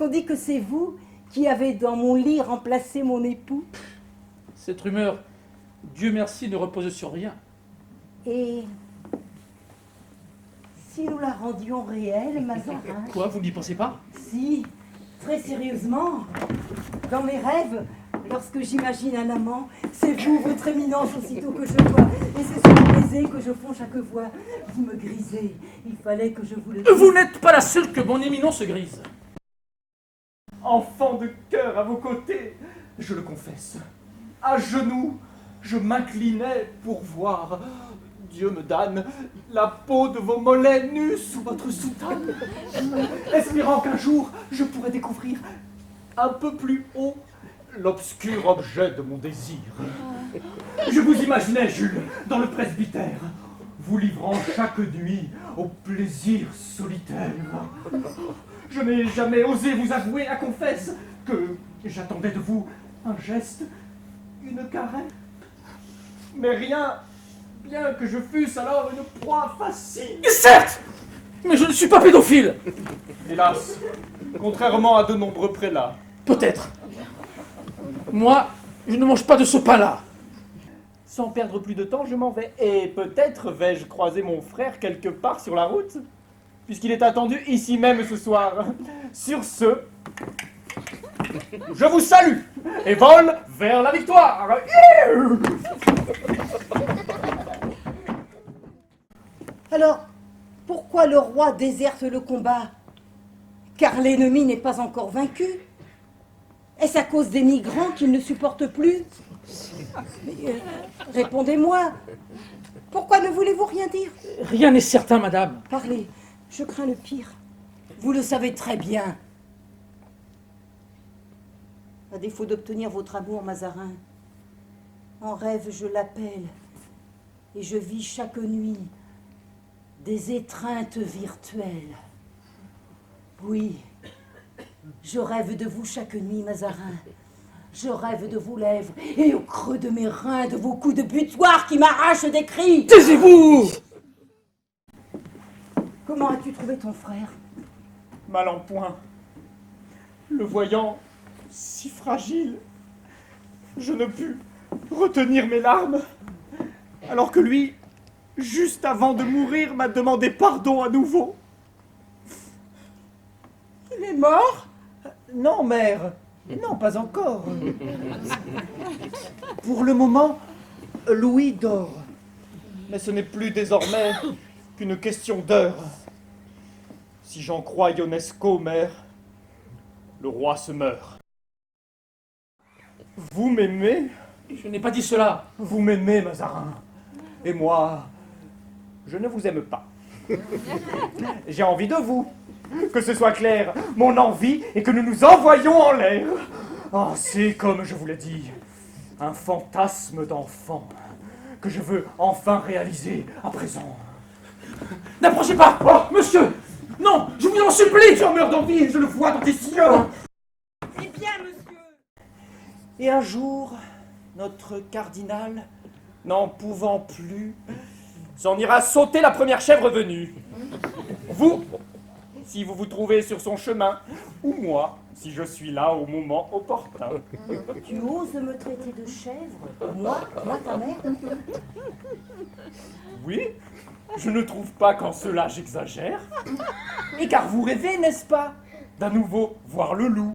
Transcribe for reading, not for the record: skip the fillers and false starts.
puisqu'on dit que c'est vous qui avez dans mon lit remplacé mon époux. Cette rumeur, Dieu merci, ne repose sur rien. Et si nous la rendions réelle, Mazarin? Quoi, vous n'y pensez pas? Si, très sérieusement. Dans mes rêves, lorsque j'imagine un amant, c'est vous, votre éminence, aussitôt que je vois. Et c'est sur le baiser que je fonds chaque fois. Vous me grisez. Il fallait que je vous le dise. Vous n'êtes pas la seule que mon éminence se grise. Enfant de cœur à vos côtés, je le confesse, à genoux, je m'inclinais pour voir, Dieu me damne, la peau de vos mollets nus sous votre soutane, espérant qu'un jour je pourrais découvrir un peu plus haut l'obscur objet de mon désir. Je vous imaginais, Jules, dans le presbytère, vous livrant chaque nuit au plaisir solitaire. Je n'ai jamais osé vous avouer, à confesse, que j'attendais de vous un geste, une caresse. Mais rien, bien que je fusse alors une proie facile. Certes, mais je ne suis pas pédophile. Hélas, contrairement à de nombreux prélats. Peut-être. Moi, je ne mange pas de ce pain-là. Sans perdre plus de temps, je m'en vais. Et peut-être vais-je croiser mon frère quelque part sur la route, puisqu'il est attendu ici même ce soir. Sur ce, je vous salue et vole vers la victoire. Alors, pourquoi le roi déserte le combat? Car l'ennemi n'est pas encore vaincu. Est-ce à cause des migrants qu'il ne supporte plus? Mais, répondez-moi. Pourquoi ne voulez-vous rien dire? Rien n'est certain, madame. Parlez, je crains le pire. Vous le savez très bien. À défaut d'obtenir votre amour, Mazarin, en rêve je l'appelle et je vis chaque nuit des étreintes virtuelles. Oui, je rêve de vous chaque nuit, Mazarin. Je rêve de vos lèvres et au creux de mes reins de vos coups de butoir qui m'arrachent des cris. Taisez-vous! Comment as-tu trouvé ton frère? Mal en point. Le voyant si fragile, je ne pus retenir mes larmes, alors que lui, juste avant de mourir, m'a demandé pardon à nouveau. Il est mort? Non, mère. Non, pas encore. Pour le moment, Louis dort. Mais ce n'est plus désormais qu'une question d'heure. Si j'en crois Ionesco, mère, le roi se meurt. Vous m'aimez? Je n'ai pas dit cela. Vous m'aimez, Mazarin. Et moi, je ne vous aime pas. J'ai envie de vous. Que ce soit clair, mon envie est que nous nous envoyions en l'air. Oh, c'est comme je vous l'ai dit, un fantasme d'enfant que je veux enfin réaliser à présent. N'approchez pas! Oh, monsieur! Non, je vous en supplie! J'en meurs d'envie et je le vois dans tes yeux. C'est bien, monsieur. Et un jour, notre cardinal, n'en pouvant plus, s'en ira sauter la première chèvre venue. Vous, si vous vous trouvez sur son chemin, ou moi, si je suis là au moment opportun. Tu oses me traiter de chèvre? Moi ta mère? Oui, je ne trouve pas qu'en cela j'exagère. Et car vous rêvez, n'est-ce pas, d'un nouveau voir le loup.